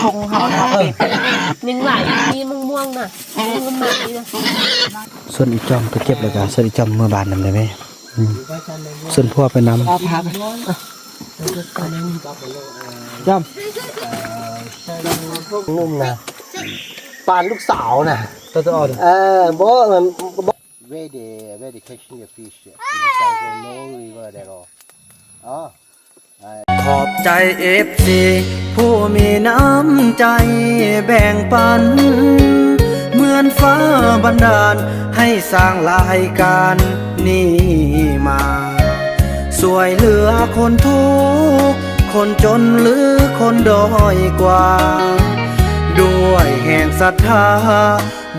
ทงเขายังไหลมีม่วงน่ะมันใหม่นะส่วนอีจอมก็เก็บแล้วก็ส่วนอีจอมเมื่อบานนำได้ไหมส่วนพ่อไปนำจอมนุ่มนะปานลูกสาวนะตัวอ่อนบ่มันwhere they catching the fish no river at all อ๋อขอบใจFC ผู้มีน้ำใจแบ่งปันเหมือนฟ้าบันดาลให้สร้างรายการนี้มาสวยเหลือคนทุกข์คนจนหรือคนด้อยกว่าด้วยแห่งศรัทธา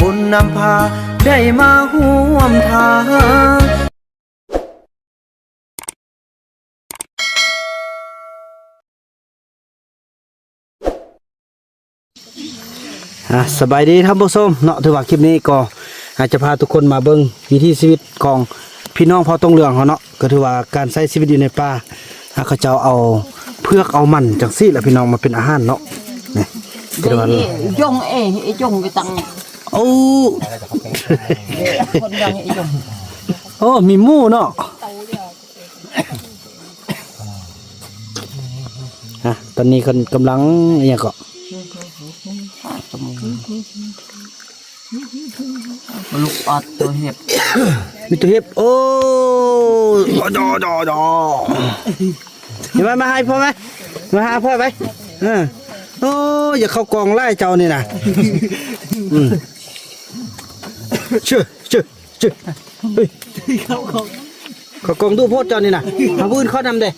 บุญนำพาได้มาร่วมทางสบายดีท่านผู้ชมเนาะถือว่าคลิปนี้ก็อาจจะพาทุกคนมาเบิ่งวิถีชีวิตของพี่น้องพ่อตงเหลืองเขาเนาะก็ถือว่าการใช้ชีวิตอยู่ในป่าเขาจะเอาเพือกเอามันจังซี่แหละพี่น้องมาเป็นอาหารเนาะนี่ถือว่าจงจงไปตังโอ้คนดังจงโอ้มีหมูเนาะตอนนี้คนกำลังอย่างก็ลูกอัดตัวเห็บมีตัวเห็บโอ้ดอเห็นไหมมาให้พ่อไหมมาหาพ่อไหมโอ้อย่าเข้ากองไล่เจ้านี่นะชื่อเฮ้ยเข้ากองดูโพดเจ้านี่นะมาพูดข้อนำเด้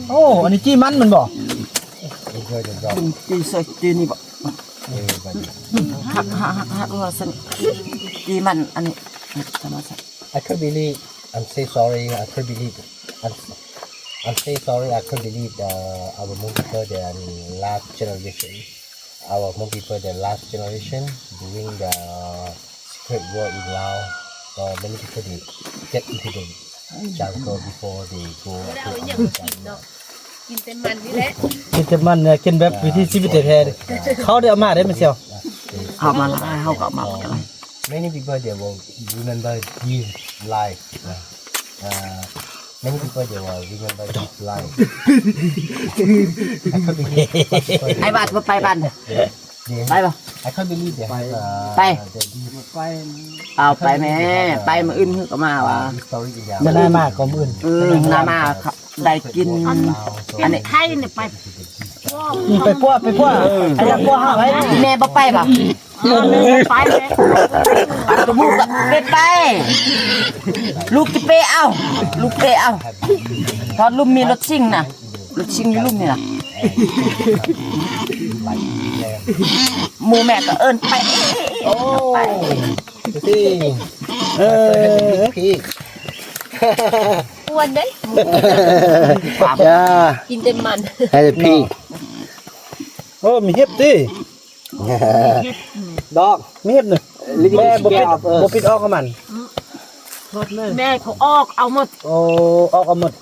โอ้อันนี้จี้มันมันบอกจีใส่จีนี่บอกหักว่าสันจีมันอันนี้ธรรมชาติ I can't believe I'm so sorry I can't believe I'm so sorry I can't believe our Hmong people the last generation our Hmong people the last generation during the secret war in Laos many people they get into the jungle before they go to Afghanistan กินเต็มมันนี่แหละกินเต็มมันเนี่ยกินแบบวิธีชีวิตแท้ๆเขาได้เอามาได้ไหมเชียวเอามาละเขาก็มาอะไร Many people they will remember this life many people they will remember this life ไอ้บ้านก็ไปบ้านไปป่ะ I can't believe they have ไปเอาไปแม่ไปมาอื่นก็มาว่ะมันน่ามากกว่าอื่นน่ามาได้กินอันนี้ไทยเนี่ยไปปั้วไอ้ยังปั้วหาไว้แม่บ่ไปป่ะไปตัวลูกก็ไปลูกจะไปเอาลูกไปเอาตอนลูกมีรถชิ่งนะรถชิ่งอยู่ลูกนี่นะหมูแม่ก็เอิ้นไปไปพี่พี่อ้วนเด้กินเต็มมันไอ้พี่โอ้มีเห็บดิดอกมีเห็บหนึ่งแม่บ่ปิดออกกับมันแม่เขาออกเอาหมดโอ้ออกเอาหมด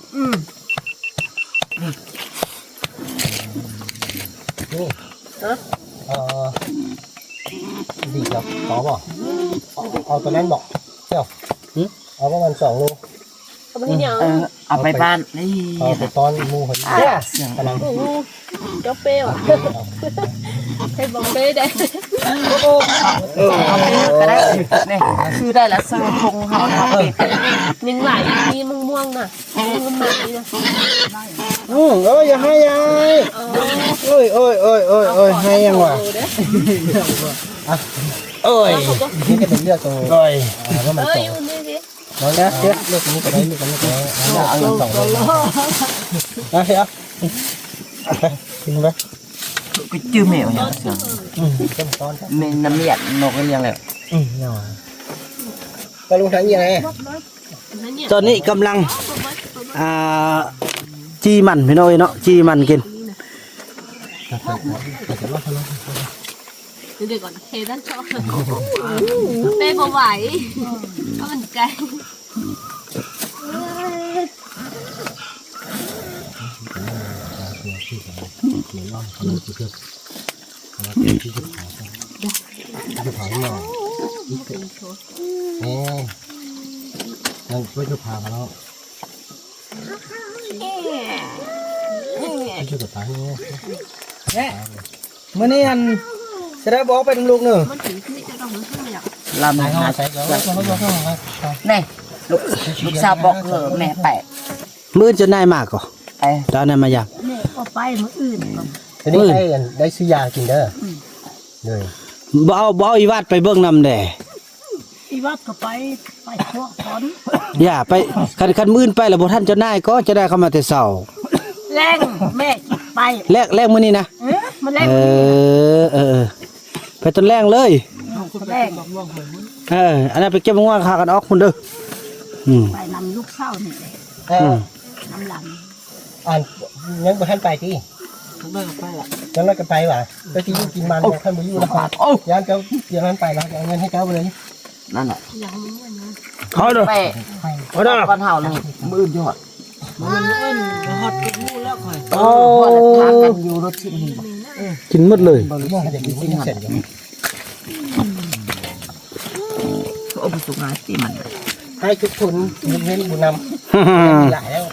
นี่ดีครับขอบ่เอาตัวนั้นบอกเจ้าเอาประมาณ2 โลเอาไปที่เนี่ยเอาไปบ้านนี่เอาไปตอนมูเห็นเสียงกำลังเจ้าเป้ว่ะให้บอกเป้ได้ก็ได้เนี่ยคือได้แล้วสร้างทงเขายังไหลมีม่วงน่ะมันใหม่นะอย่าให้ยายโอ้ยให้ยังวะโอ้ยนี่ก็เป็นเลือดตัวโอ้ยว่ามันตกน้องนะเช็ดเลือดนี้ก็ได้เลือดนี้ก็ได้เอาเงิน2 โลนะเฮ้ยไปกินไปก็จื้อแมวเนี่ยเสียงเมนน้ำเมียดนกก็ยังเลยยังไปลงทางยังไงตอนนี้กำลังจีมันพี่น้อยเนาะจีมันกินเดี๋ยวก่อนเทด้านชอบเป้บ่ไหวเพราะมันไกล นั่นก็จะพามาแล้วช่วยกับตาเนี่ยเมื่อนี้อันจะได้บอกไปทั้งลูกเนอะ ลำ ไหน หา เขาใส่ก็แล้วก็แล้วก็ นี่ลูกสาวบอกเหอะแม่ไป มือจะนายมากก่อ ไป ตอนนั้นมาอยาก ก็ไปมื้ออื่น ทีนี้ได้ซื้อยากินเด้อเลย บ่เอาอีวาดไปเบิ่งนำแด่ ที่วัดก็ไปพวกถอน อย่าไปคันมื้นไปแล้วบ่ทันเจ้านายก็จะได้เข้ามาแต่เช้า แรงแม่ไป แรกมื้อนี้นะ มันแรง ไปต้นแรงเลย แรง อันนั้นไปเก็บมะม่วงคากันออกพุ่นเด้อไปนำลูกเศร้านี่นำหลัง อ่านยังบ่ทันไปที่ยังไม่กันไปว่ะก็ที่กินมันท่านบ่อยู่แล้วยังเจ้าอย่างนั้นไปแล้วเอาเงินให้เจ้าไปเลย นั่นแหละ เขาเด้อ ไป เอาเด้อ ก้อนเห่านี่มือยอด ฮอดกินมูแล้วค่อย โอ้ ทางกันอยู่รถชิ้นนี้ กินหมดเลย บ่รู้ว่าจะกินที่เสร็จยัง โอ้ประสบการณ์ที่มัน ให้ทุกคนเห็นบุญนำหลายแล้ว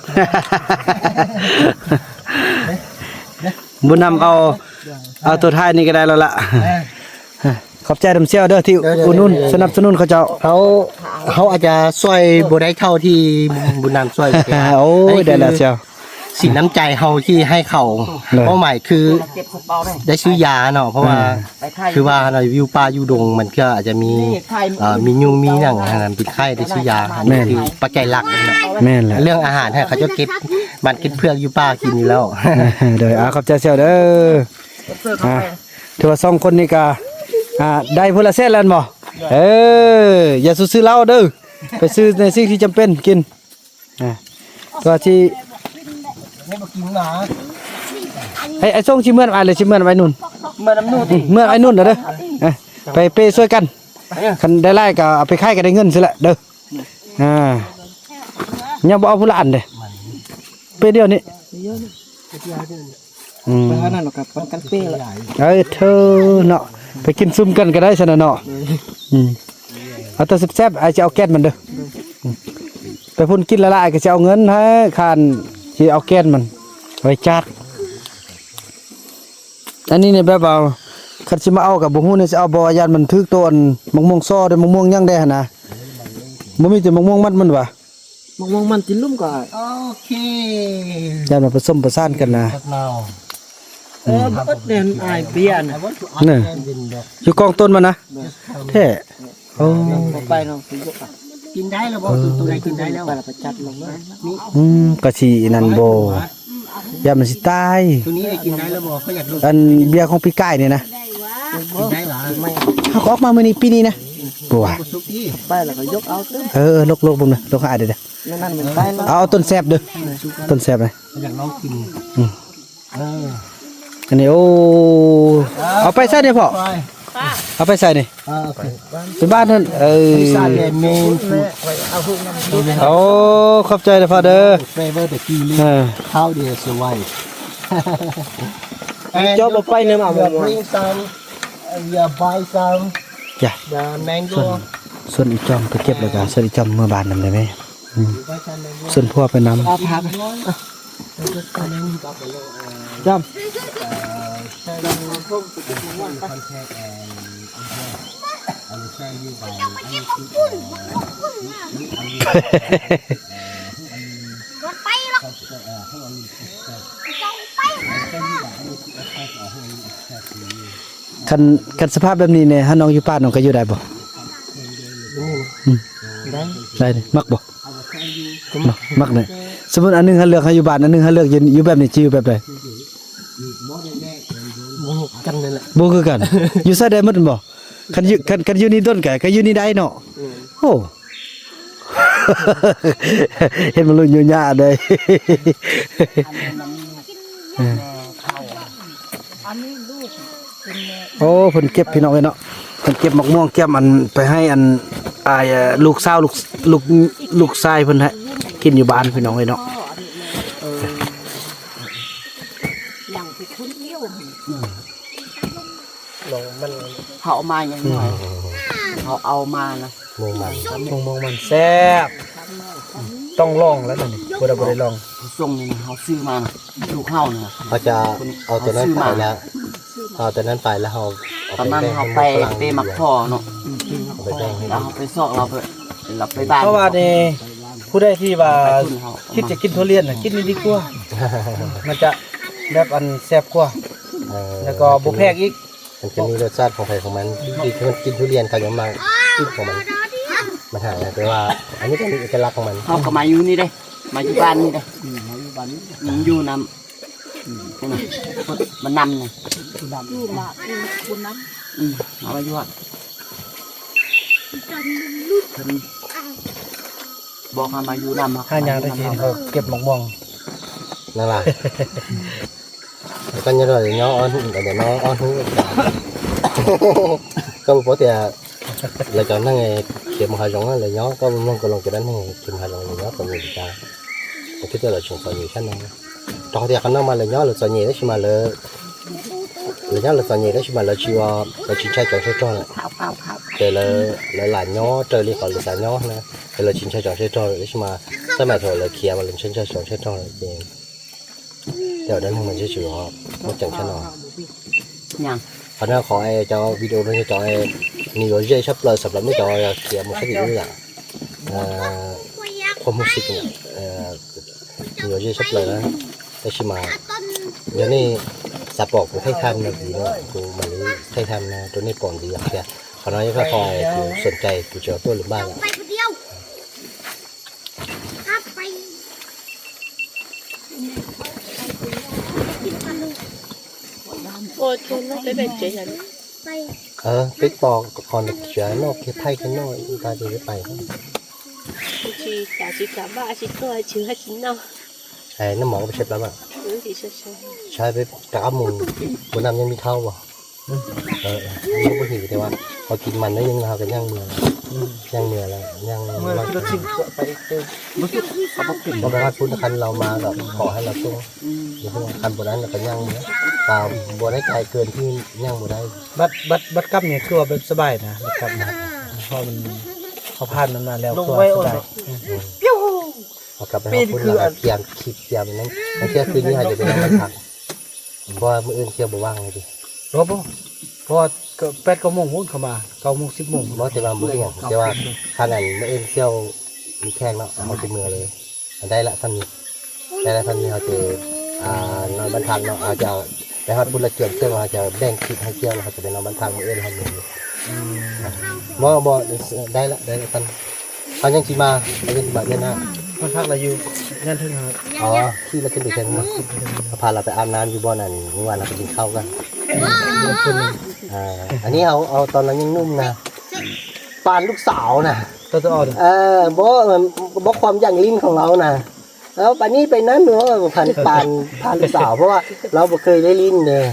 บุญนำเอาตัวท้ายนี่ก็ได้แล้วล่ะขอบใจดำเซี่ยวเด้อที่อุดหนุนสนับสนุนเขาเจ้า เขาอาจจะช่วยบ่ได้เท่าที่บุญนำช่วย โอ้ยได้แล้วเซี่ยว สินน้ำใจเฮาที่ให้เขาเป้าหมายคือ เก็บกระเป๋าได้ ได้ซื้อยาเนาะเพราะว่า ไปไข่ คือว่าในวิวป่าอยู่ดงมันก็อาจจะมีมียุงมีหนังอันนั้นเป็นไข้ได้ซื้อยาอันนี้คือปัจจัยหลักนะ แม่นแหละ เรื่องอาหารเนี่ยเขาจะเก็บมันเก็บเพื่อกอยู่ป่ากินอยู่แล้ว เดี๋ยวขอบใจเซี่ยวเด้อ เสื้อเข้าไป ถือว่า2คนนี่ก็ได้พุ่นละเส้นแล้วบ่อย่าซื้อเหล้าเด้อไปซื้อในสิ่งที่จำเป็นกินตัวที่ ไม่มากินหนา ไอ้ส่งชิเมื่อนอะไรชิเมื่อนไว้นู่น เมื่อน้ำนูดิ เมื่อไอ้นู่นเด้อไปช่วยกันคันได้ไล่ก็เอาไปขายก็ได้เงินสิละเด้อยังบ่เอาผู้ละอันเด้เป้เดียวนี้นั่นหรอกครับกันเป้เลย เธอเนาะไปกินซุ่มกันก็ได้ซะนะเนาะเอาแต่แซ่บๆไอ้จะเอาแก๊สมันเด้อไปพุ่นกินละลายก็จะเอาเงินให้คานสิเอาแก๊สมันไว้จัดอันนี้เนี่ยแบบว่าคันสิมาเอากับบ่ฮู้นี่สิเอาบ่ญาติมันถึกต้นมะม่วงซ้อได้มะม่วงยังได้หั่นน่ะบ่มีแต่มะม่วงมันว่ะ มองมันกินลุ่มก่อน โอเค ญาติมันผสมประสานกันนะ เรา บัดเดินอายเบียร์นะ นี่อยู่กองต้นมันนะแท้โอ้ ไปเนาะสิยกอ่ะ กินได้แล้วบ่ตัวใดกินได้แล้ว ไปละประจัดลงมา กะสินั่นบ่ญาติมันสิตาย ตัวนี้กินได้แล้วบ่เขาอยากรู้ อันเบียร์ของพี่ไก่นี่นะ กินได้หรอไม่ เฮาก็ออกมามื้อนี้ปีนี้นะบ่ว่า สุกที่ ไปแล้วก็ยกเอาตึ้ง ลกๆบ่นะลกหาเด้อ นั่นมันไปแล้ว เอาต้นแซ่บเด้อต้นแซ่บเลย อยากลองกิน อันนี้โอ้เอาไปใส่นี่พ่อเอาไปใส่นี่ โอเค เป็นบ้านนั่นซาเลเมน โอ้ขอบใจเด้อพ่อเด้อ flavor the key how they survive จบไปเนี่ยมา we bring some we buy some จ้ะ the mango ส่วนอีจอมไปเก็บแล้วก็ส่วนอีจอมเมื่อบานนำได้ไหมส่วนพวกไปนำ เอาพักจำ คันสภาพแบบนี้เนี่ยถ้าน้องอยู่ป่าน้องก็อยู่ได้บ่ได้นี่มักบ่มักเนี่ยสมมุติอันหนึงให้เลือกให้อยู่บ้านอันหนึงให้เลือกอยู่แบบนี้จิอยู่แบบใด กันนั่นแหละ บ่คือกัน อยู่ไสได้หมดบ่คันอยู่นี่ต้นก็อยู่นี่ได้เนาะโอ้ เห็นมันลุยหญ้าๆได้ โอ้เพิ่นเก็บพี่น้องเอ้ยเนาะเพิ่นเก็บมะม่วงแก้มอันไปให้อันลูกสาวลูกชายเพิ่นให้กินอยู่บ้านพี่น้องเอ้ยเนาะ หลังไป คนเดียว ลงมัน เขาเอามาอย่างหน่อยเขาเอามานะ มองมัน มองมันแซ่บต้องลองแล้วนี่บ่ได้ลอง ส่งนี่นะเขาซื้อมานะลูกเข้าเนี่ย เขาจะเอาตัวนั้นไปแล้วเอาตัวนั้นไปแล้วเขา ตอนนั้นเขาไปหมักท่อเนาะ เอาไปแบ่งให้ แล้วเขาไปซอกเราไปบ้าน เพราะว่านี่ผู้ใดที่ว่า ไปทุนเขา คิดจะกินทุเรียนน่ะกินนี่ดีกว่ามันจะแบบอันแซ่บกว่าแล้วก็บ่แพงอีก มันจะมีรสชาติของใครของมันที่มันกินทุเรียนเขาจะมากินของมันหายแต่ว่า อันนี้ก็มีเอกลักษณ์ของมัน เขาก็มาอยู่นี่เด้มาอยู่บ้านนี่เด้มาอยู่บ้านนี้อยู่นำนี่นะมันนำเนี่ย อยู่มาคุณน้ เอามาอยู่อ่ะบอกให้มาอยู่นำ ห้าอย่างได้ทีเขาเก็บหมกม่วง นั่นแหละแล้วก็như rồi nó on để nó on hú có một bữa thì là cho nó nghe kiếm một hai giống là nhó có mong có lòng cái đánh này kiếm hai giống là nhó còn nhiều cả cái thứ là trồng sợi nhiều khác này đó thì nó mà là nhó là sợi nhiều đấy mà là nhó là sợi nhiều đấy mà là chỉ trai trồng sợi tròn ข้าวข้าวข้าว để là nhó trời đi còn là sợi nhó này để là chỉ trai trồng sợi tròn đấy mà sau này thôi là kia mà lên chân trai trồng sợi tròn thìเดี๋ยวนั้นมันจะชื่อว่ามันจังชั้นหรอ ยัง เขาเนี่ยขอไอ้เจ้าวิดีโอนี้เจ้าไอ้นี่ก็จะชับเลยสำหรับนี่เจ้าเขียนมันสักทีนี่แหละความรู้สึกเนี่ยนี่ก็จะชับเลยนะแต่ชิมาเดี๋ยวนี้สปอร์ตกูให้ทำนะดีเนาะกูมาเลยให้ทำนะตัวนี้ปอนดีอย่างเงี้ยเขาน้อยก็คอยกูสนใจกูเจอตัวหรือบ้างอ่ะ ไปคนเดียวครับไป Ôi, thôi nó phải về chị rồi. ไป ติ๊กปอกก่อนเขียนนอกเขียนไทยกันน้อยตาดีไป Chị cả chị cả ba chị tôi chứ hai chín đâu. ไอ้น้ำหมอก็ไปเช็ดแล้วอ่ะ Ừ, chị sợ sợ. ใช้ไปกระมุนบนน้ำยังมีเท่าบ่นี่ก็หิวแต่ว่าพอกินมันแล้วยังเรากันย่างเมื่อแล้วย่าง เมื่อ ว่า รถชิมไปเจอ ก็แปลว่าพุทธคันเรามาแบบขอให้เราต้องอยู่ที่คันบนนั้นเราก็ย่างเมื่อตามบนได้ไกลเกินที่ย่างบนได้ บัดกับเนี่ยคือว่าแบบสบายนะบัดกับนะเพราะมันเขาผ่านมันมาแล้วก็สบาย เอากลับไปให้พุทธเราเคียงคิดเคียงนั้นไม่เชื่อคืนนี้อาจจะเป็นน้ำพักเพราะว่ามืออื่นเที่ยวบ่ว่างเลยดิ รบเพราะว่า8 9 โมงเข้ามา9 โมง 10 โมง เพราะแต่ว่ามืออย่างแต่ว่าขนาดมืออื่นเที่ยวมีแข้งเนาะเอาเป็นมือเลยได้ละท่านนี้ได้ละท่านนี้เขาจะนอนบรรทังเนาะอาจจะไปฮอดพุทธเกี่ยวเครื่องอาจจะแบ่งคิดให้เที่ยวเขาจะไปนอนบรรทังมืออื่นทำมือบ่ได้ละท่านเขายังจีมาเขายังจีมาเดือนหน้า มันพักเราอยู่งานถึงครับ อ๋อที่เราขึ้นไปเชียงใหม่เขาพาเราไปอาบน้ำอยู่บ่อนั่นเมื่อวานเราไปกินข้าวกันอันนี้เอาตอนนั้นยังนุ่มนะปานลูกสาวนะ ตัวอ่อน บ่ความอย่างลิ้นของเรานะแล้วปานนี้ไปนั้นเนาะพันลูกสาวเพราะว่าเราบ่เคยได้ลิ้นเลย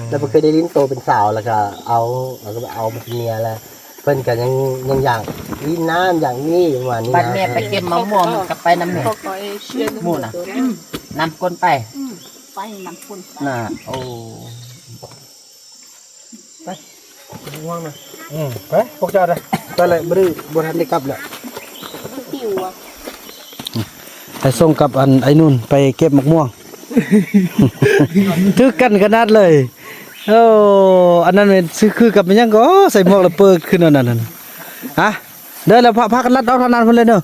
เราบ่เคยได้ลิ้นโตเป็นสาวแล้วก็เอามาเป็นเมียแล้วเพิ่นก็ยังอยากลิ้นน้ำอย่างนี้ประมาณนี้ บ้าน นะ แม่ไปเก็บมะม่วงกับไปน้ำแม่ Có coi xuyên Mua nè. น้ำก้นไป ำไปน้ำคุณ น่ะโอ้ ง่วงนะไปพวกเจ้าได้ไปเลยบ่ทันได้กลับแล้ว nhiều à. ไปส่งกับไอ้นุ่นไปเก็บมะม่วง ทึกกันขนาดเลยโอ้อันนั้นเป็นคือกับมันยังก็ใส่หมวกแล้วเปิดขึ้นอันนั้นฮะเดินแล้วพากันลัดเอาเท่านั้นพุ่นเลยเด้อ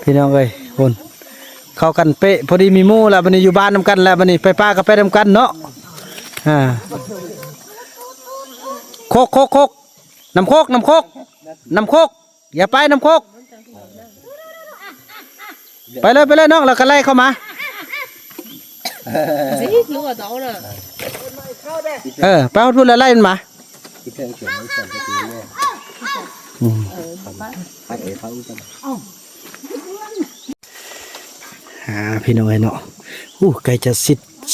พี่น้องเอ้ยพุ่นเข้ากันเป๊ะพอดีมีหมู่แล้วบัดนี้อยู่บ้านนำกันแล้วบัดนี้ไปป้าก็ไปนำกันเนาะโคกน้ำโคกอย่าไปน้ำโคกไปเลยน้องแล้วก็ไล่เข้ามา Dí luôn ở đó nè. ไปเอาทุนแล้วไล่มันมา คิดเรื่องเขียนไม่เขียนก็ดีเลยไปเขาจะ พี่น้องไอ้เนาะใกล้จะ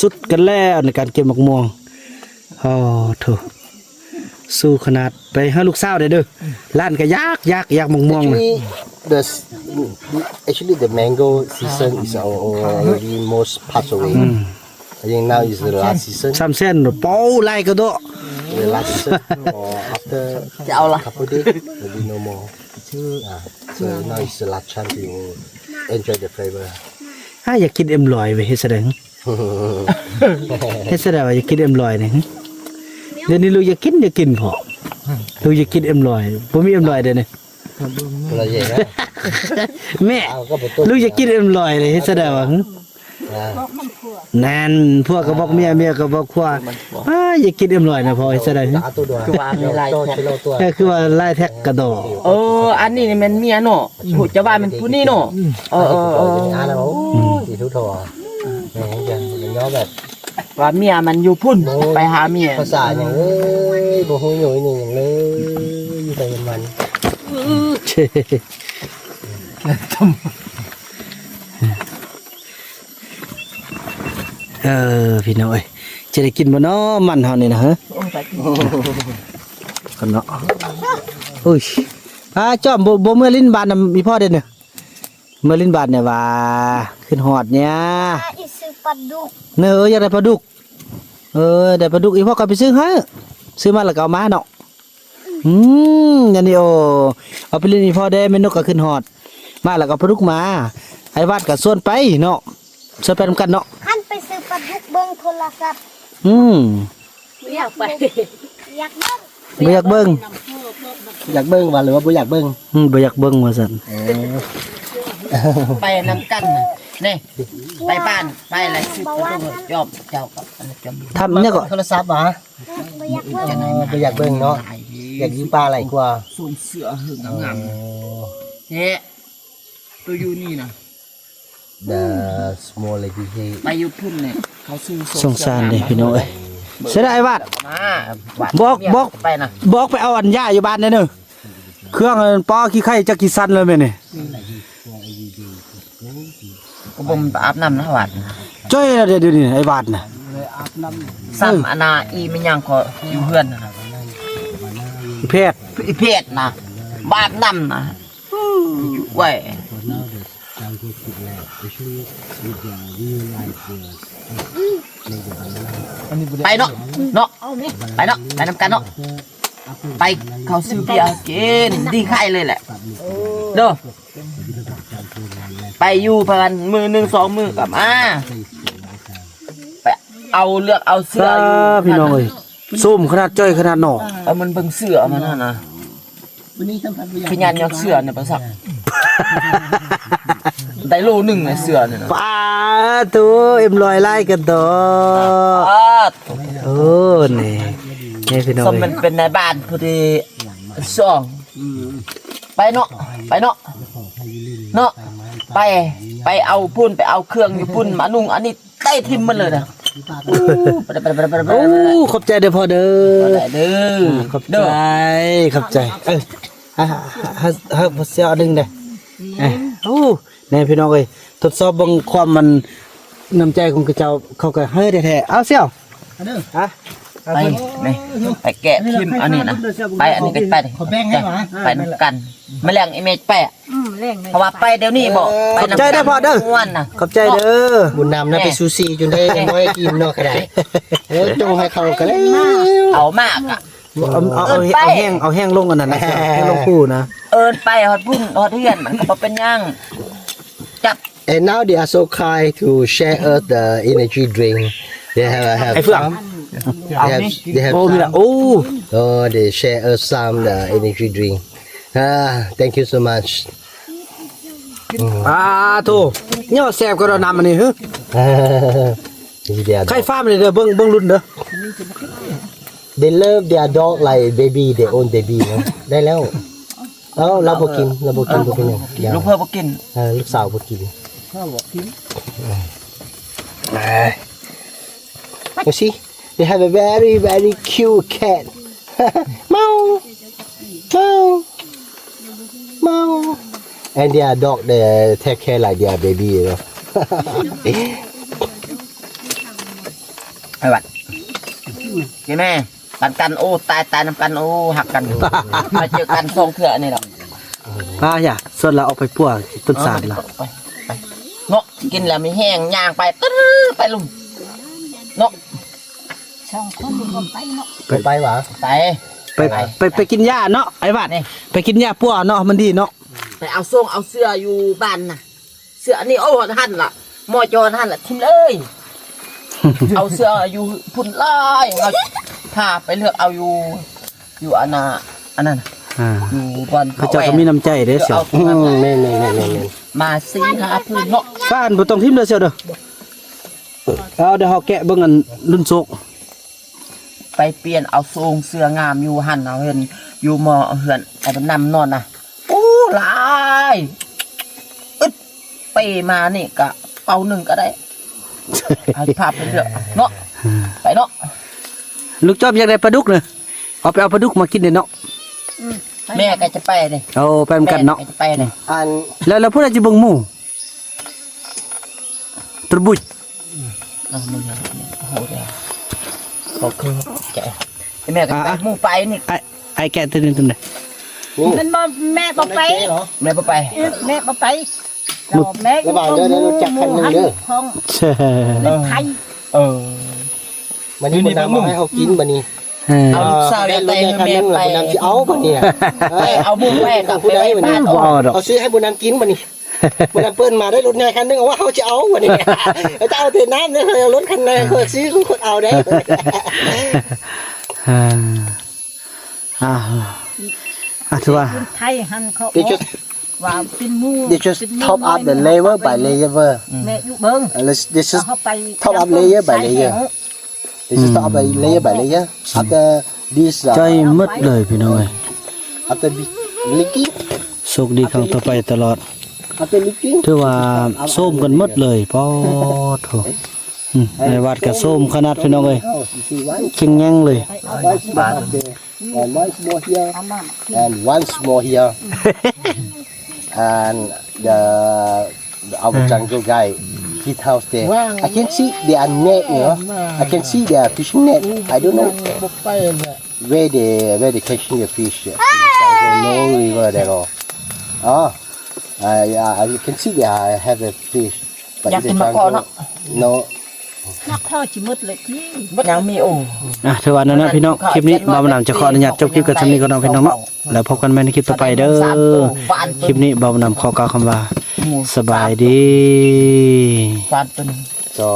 สุดกันแล้วในการเก็บมะม่วงโถสู้ขนาดไปให้ลูกสาวได้เด้อล้านก็ยากมะม่วงนะ บ actually the mango season is already most passed away. I think now is the last season. 3เส้นโป้ไล่ก็โต The last season or after จะเอาละ couple days will be no more. So now is the last chance to enjoy the flavor. อยากกินเอ็มลอยไปเฮ็ดแสดงเฮ็ดแสดงว่าอยากกินเอ็มลอยนี่เดี๋ยวนี้ลูกอยากกินพอลูกอยากกินเอ็มลอยบ่มีเอ็มลอยเด้อนี่ Kalau je kan. แม่ ก็betul. ลูกอยากกินเอ็มลอยเลยเฮ็ดแสดงว่านั่นพวกก็บอกเมียก็บอกว่าอยากกินเอ็มลอยนะพอเฮ็ดแสดง Satu dua. Tua. คือว่าไล่แท็กกระโดด อันนี้นี่มันเมียเนาะผู้จะว่ามันผู้นี่เนาะAno. Itu tu. Jangan menyo แบบ ว่าเมียมันอยู่พุ่นไปหาเมีย ภาษาอย่างบ่ฮู้อยู่นี่อย่างเลยอยู่ไปมัน พี่น้อยจะได้กินบ่เนาะมันเฮานี่นะฮะกันเนาะอุ้ยจอมบ่เมื่อลิ้นบานมีพ่อเด้อเนี่ยเมื่อลิ้นบานเนี่ยว่าขึ้นฮอดเนี่ย อีซื้อปลาดุก เนออยากได้ปลาดุกได้ปลาดุกอีพ่อก็ไปซื้อให้ซื้อมาแล้วก็เอามาเนาะอย่างนี้เอาไปเล่นอีพ่อได้แม่นกก็ขึ้นฮอดมาแล้วก็ปลาดุกมาไอ้วาดก็ส่วนไปเนาะส่วนไปนำกันเนาะ ขั้นไปซื้อปลาดุกเบิ่งโทรศัพท์ ไม่อยากไป อยากเบิ่ง บ่อยากเบิ่ง อยากเบิ่งว่าหรือว่าบ่อยากเบิ่ง บ่อยากเบิ่งว่าซั่น ไปนำกันนี่ไปบ้านไปอะไรสิยอมเจ้ากับจำ ทำเนี่ยก็ โทรศัพท์หรอ บ่อยากเบิ่ง บ่อยากเบิ่งเนาะอยากยิงปลาไหลกว่า ส่งเสือหึงงามเฮ้ตัวอยู่นี่นะ The small lady here ไปอยู่พุ่นเนี่ยเขาซื้อ สงสารเด้พี่น้องเอ้ยเสียดายวาด บอก ไปนะ บอกไปเอาอันย่าอยู่บ้านนั่นเด้อเครื่องปอขี้ไข่จักกี่ซันเลยแม่นี่ ก็บ่มอาบน้ำนะวัด จ้อยเดี๋ยวนี้ไอ้บาดน่ะ ซ้ำอนาอีมันยังก็อยู่เฮือนนะ เพศ อีเพศนะบาดน้ำนะอยู่ไว้ไปเนาะไปเนาะไปนำกันเนาะไปเขาซื้อเบียร์กินดีไข่เลยแหละเด้อไปอยู่ประมาณมือหนึ่งสองมือกลับมาไปเอาเลือกเอาเสื้ออยู่ พี่น้องเอ้ยส้มขนาดจ้อยขนาดหนอ เอามันเบิ่งเสื้อมันน่ะนะพยานยอดเสื้อเนี่ยประสักได้โลหนึ่งในเสื้อเนี่ยนะ ป้าตัวเอ็มลอยไล่กันต่อนี่พี่น้อง สมมันเป็นในบ้านพอดีสองไปเนาะไปเอาพุ่นไปเอาเครื่องอยู่พุ่นมานุ่งอันนี้ใต้ทิมมันเลยนะ โอ้ขอบใจเด้อพ่อเด้อ เด้อ ขอบใจฮะเสียอันนึงเด้โอ้แน่พี่น้องเอ้ยทดสอบเบิ่งความมันน้ำใจของเจ้าเขาก็เฮ้ยแท้ๆเอาเสี่ยวฮะ ไปนี่ไปแกะทิมอันนี้นะไปอันนี้ก็ไปไปนำกันแมลงไอเมจแปะ แรงเลย เพราะว่าไปเดี๋ยวนี้บอกไป ขอบใจเด้อพ่อเด้อ วันนะ ขอบใจเด้อ บุญนำนะไปซูซีจนได้น้อยกินเนาะก็ได้จงให้เขากันเลย เอามากอ่ะ เอาแห้งลงกันนะแห้งลงคู่นะ เอินไปฮอดพุ่นฮอดเฮียนมันก็บ่เป็นหยังจับ And now they are so kind to share us the energy drink. They have ไอ้เฟื่อง some. เอานี่ They have โอ้มีละ some. โอ้ Oh, they share us some the energy drink. Thank you so much. โตเนี่ยแซ่บก็เรานำอันนี้ฮึ They, are ไข่ฟ้ามันเลยเด้อเบิ่งรุ่นเด้อ they love their dog like baby, their own baby. ได้แล้วเราบ่กินบ่เป็นหยัง ลูกเพิ่นบ่กิน ลูกสาวบ่กินYou see, they have a very, very cute cat. Meow, meow, meow. And their dog, they take care like their baby, you know. ไอ้วัดกินแม่ปันกันโอ้ตายนำกันโอ้หักกันมาเจอกัน2เทื่อนี่ดอก อย่า ส่วนเราเอาไปปั่วต้นสาดล่ะ ไปเนาะกินแล้วไม่แห้งย่างไปตึ๊ดไปลุงเนาะ ช่องคนดูคนไปเนาะ ไปหวะ ไป กินหญ้าเนาะไอ้บาด นี่ ไปกินหญ้าปั่วเนาะมันดีเนาะ ไปเอาส่งเอาเสื้ออยู่บ้านน่ะเสื้อนี่โอ้ท่านล่ะหมอจอท่านล่ะทิ้งเลย เอาเสื้ออยู่พุ่นไล่เอาพาไปเลือกเอาอยู่อันนั้นน่ะ อ่า อยู่บอน พระเจ้าก็มีน้ำใจเด้อเสียว เอาตรงนั้นน่ะ แม่น มาซีหาพื้นเนาะ ฟ้านบ่ต้องทิ่มเด้อเสียวเด้อเอาเดี๋ยวเฮาแกะเบิ่งอันรุ่นโซก ไปเปลี่ยนเอาทรงเสื้องามอยู่หันเอาเห็นอยู่หมอเหือนไอ้บนนำนอนน่ะโอ้หลายอึดไปมานี่กะเป่าหนึ่งก็ได้เอาภาพไปเลือกเนาะไปเนาะ ลูกจอบอยากได้ปลาดุกเด้อเอาไปเอาปลาดุกมากินเด้อเนาะ แม่ก็จะไปเลย เอาไปนำกันเนาะ แม่ก็จะไปเลย อัน แล้วผู้ใดจะเบิ่งหมู่ตระบุย เอามือโอ้โหเดี๋ยวขอคือแกะไอ้แม่ก็ไปมุ่งไปนี่ ไอ้แกะตัวนี้ตัวไหน มันบ่แม่บ่ไป เหรอ แม่บ่ไป แม่บ่ไปเราแม่ ระหว่างเดี๋ยวจักคันหนึ่งเด้อ ของ เช่ ไทย เออ มันนี่มันนำมาให้เขากินบัดนี้ เอาลูกสาวอย่าแต่งให้แม่ไป บุญนำสิเอาบัดนี้ ไปเอามุ่งแม่กับ ผู้ใด ไป บัด บ้า นี้ น บ่เอาดอก เอาซื้อให้บุญนำกินบัดนี้บุญนำเปิ้นมาได้รถใหญ่คันนึงเอาว่าเขาจะเอาบัดนี้จะเอาแต่น้ำเนี่ยเอารถคันไหนเขาซื้อคนเอาได้ ถือว่า ไทยหันเขา They just ว่าเป็นหมู่ they just top up the layer by layer แม่ลูกเบิ่ง They just เขาไป top up layer by layer they just top up by layer by layer after this ใจมืดเลยพี่น้อย after licking โชคดีครั้งต่อไปตลอด after licking ถือว่าส้มกันหมดเลยป้อโถในวัดก็ส้มขนาดพี่น้องเอ้ย oh you see one เข่งแง่งเลย once more there and once more here เอามา and once more here and our jungle guy his house there I can see they are net you know I can see they are fishing net I don't know where they catching the fish no river at all oh yeah I can see they have a fish but อยาก in กิ the นมะกอกเนาะ jungle no นักข้อสิหมดเลยที่ บ่ยังมีโอ้ ถือว่านั่นนะพี่น้องคลิปนี้บ่าวนำจะขออนุญาตจบคลิปกับท่านนี้ก็น้องพี่น้องเนาะแล้วพบกันใหม่ในคลิปต่อไปเด้อคลิปนี้บ่าวนำขอกล่าวคำว่าสบายดี ฟานตัวนึง so